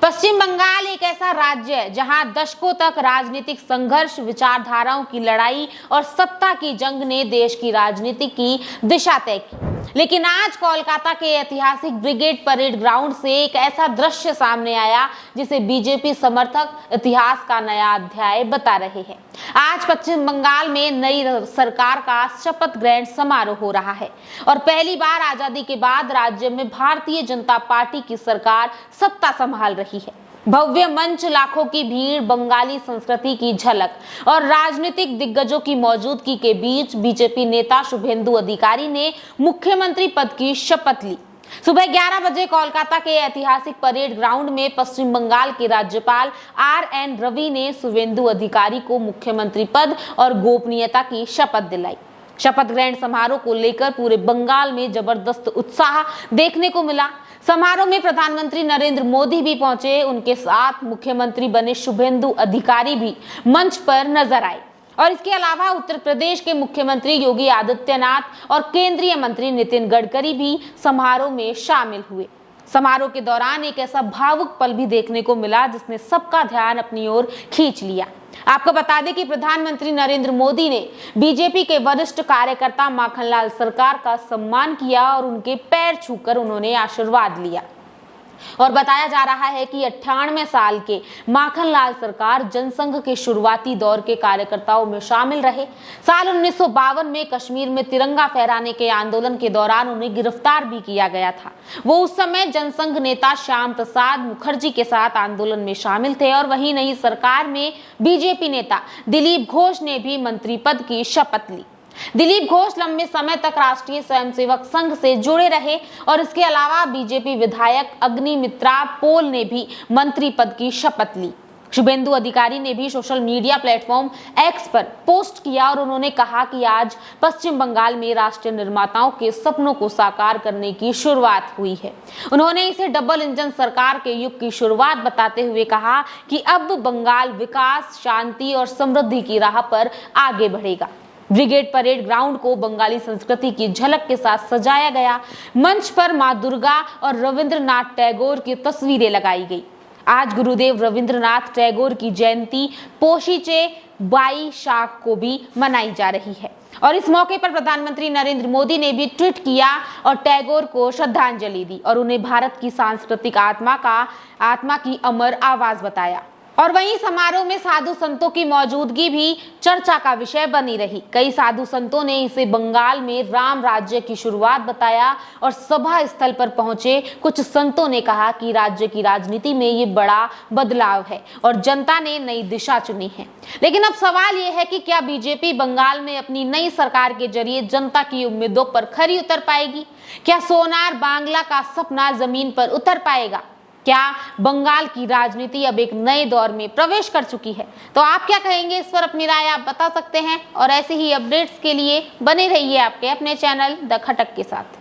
पश्चिम बंगाल एक ऐसा राज्य है जहां दशकों तक राजनीतिक संघर्ष, विचारधाराओं की लड़ाई और सत्ता की जंग ने देश की राजनीति की दिशा तय की। लेकिन आज कोलकाता के ऐतिहासिक ब्रिगेड परेड ग्राउंड से एक ऐसा दृश्य सामने आया जिसे बीजेपी समर्थक इतिहास का नया अध्याय बता रहे हैं। आज पश्चिम बंगाल में नई सरकार का शपथ ग्रहण समारोह हो रहा है और पहली बार आजादी के बाद राज्य में भारतीय जनता पार्टी की सरकार सत्ता संभाल रही है। भव्य मंच, लाखों की भीड़, बंगाली संस्कृति की झलक और राजनीतिक दिग्गजों की मौजूदगी के बीच बीजेपी नेता शुभेंदु अधिकारी ने मुख्यमंत्री पद की शपथ ली। सुबह 11 बजे कोलकाता के ऐतिहासिक परेड ग्राउंड में पश्चिम बंगाल के राज्यपाल RN रवि ने शुभेंदु अधिकारी को मुख्यमंत्री पद और गोपनीयता की शपथ दिलाई। शपथ ग्रहण समारोह को लेकर पूरे बंगाल में जबरदस्त उत्साह देखने को मिला। समारोह में प्रधानमंत्री नरेंद्र मोदी भी पहुंचे। उनके साथ मुख्यमंत्री बने शुभेंदु अधिकारी भी मंच पर नजर आए और इसके अलावा उत्तर प्रदेश के मुख्यमंत्री योगी आदित्यनाथ और केंद्रीय मंत्री नितिन गडकरी भी समारोह में शामिल हुए। समारोह के दौरान एक ऐसा भावुक पल भी देखने को मिला जिसने सबका ध्यान अपनी ओर खींच लिया। आपको बता दें कि प्रधानमंत्री नरेंद्र मोदी ने बीजेपी के वरिष्ठ कार्यकर्ता माखनलाल सरकार का सम्मान किया और उनके पैर छूकर उन्होंने आशीर्वाद लिया। और बताया जा रहा है कि 98 साल के माखनलाल सरकार जनसंघ के शुरुआती दौर के कार्यकर्ताओं में शामिल रहे। साल 1952 में कश्मीर में तिरंगा फहराने के आंदोलन के दौरान उन्हें गिरफ्तार भी किया गया था। वो उस समय जनसंघ नेता श्याम प्रसाद मुखर्जी के साथ आंदोलन में शामिल थे और वहीं नई सरकार में बीजेपी नेता दिलीप घोष ने भी मंत्री पद की शपथ ली। दिलीप घोष लंबे समय तक राष्ट्रीय स्वयंसेवक संघ से जुड़े रहे और इसके अलावा बीजेपी विधायक अग्निमित्रा पोल ने भी मंत्री पद की शपथ ली। शुभेंदु अधिकारी ने भी सोशल मीडिया प्लेटफॉर्म X पर पोस्ट किया और उन्होंने कहा कि आज पश्चिम बंगाल में राष्ट्रीय निर्माताओं के सपनों को साकार करने की शुरुआत हुई है। उन्होंने इसे डबल इंजन सरकार के युग की शुरुआत बताते हुए कहा कि अब बंगाल विकास, शांति और समृद्धि की राह पर आगे बढ़ेगा। ब्रिगेड परेड ग्राउंड को बंगाली संस्कृति की झलक के साथ सजाया गया। मंच पर मां दुर्गा और रविंद्रनाथ टैगोर की तस्वीरें लगाई गई। आज गुरुदेव रविंद्रनाथ टैगोर की जयंती पोशीचे 22 को भी मनाई जा रही है और इस मौके पर प्रधानमंत्री नरेंद्र मोदी ने भी ट्वीट किया और टैगोर को श्रद्धांजलि दी और उन्हें भारत की सांस्कृतिक आत्मा की अमर आवाज बताया। और वहीं समारोह में साधु संतों की मौजूदगी भी चर्चा का विषय बनी रही। कई साधु संतों ने इसे बंगाल में राम राज्य की शुरुआत बताया और सभा स्थल पर पहुंचे कुछ संतों ने कहा कि राज्य की राजनीति में ये बड़ा बदलाव है और जनता ने नई दिशा चुनी है। लेकिन अब सवाल ये है कि क्या बीजेपी बंगाल में अपनी नई सरकार के जरिए जनता की उम्मीदों पर खरी उतर पाएगी? क्या सोनार बांग्ला का सपना जमीन पर उतर पाएगा? क्या बंगाल की राजनीति अब एक नए दौर में प्रवेश कर चुकी है? तो आप क्या कहेंगे, इस पर अपनी राय आप बता सकते हैं और ऐसे ही अपडेट्स के लिए बने रहिए आपके अपने चैनल द खटक के साथ।